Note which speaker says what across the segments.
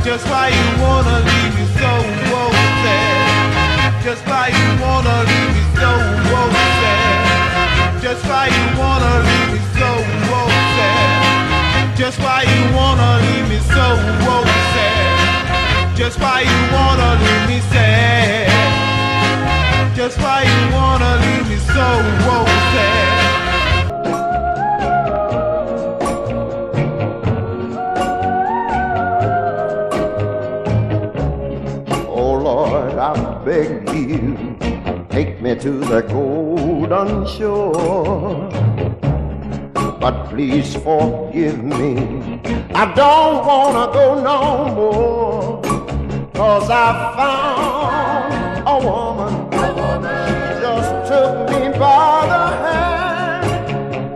Speaker 1: Just why you wanna leave me so sad? Just why you wanna leave me so sad? Just why you wanna leave me so sad? Just why you wanna leave me so sad? Just why you wanna leave me sad? Just why you wanna leave me so sad?
Speaker 2: I beg you, take me to the golden shore. But please forgive me, I don't wanna go no more. 'Cause I found a woman, she just took me by the hand.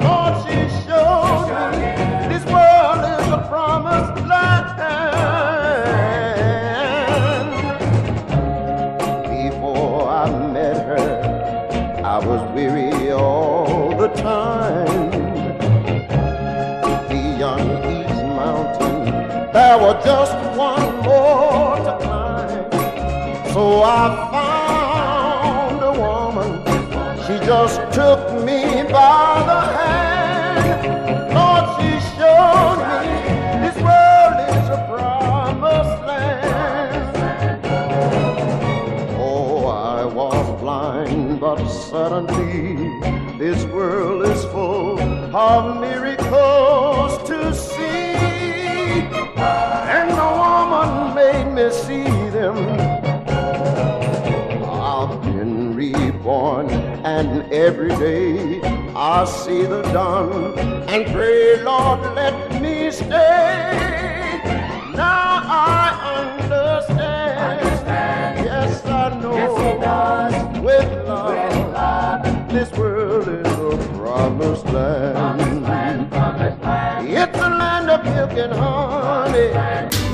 Speaker 2: Lord, she showed me this world is a promised land. there was just one more to climb. So I found a woman, she just took me by the hand. Lord, she showed me this world is a promised land. Oh, I was blind, but suddenly this world is full of miracles to see. And the woman made me see them. I've been reborn, and every day I see the dawn and pray, Lord, let me stay. Now I understand. Yes, I know.
Speaker 3: Yes, he does.
Speaker 2: With love, this world is a promised land.
Speaker 3: Promised land, promised land.
Speaker 2: It's a land of milk and honey.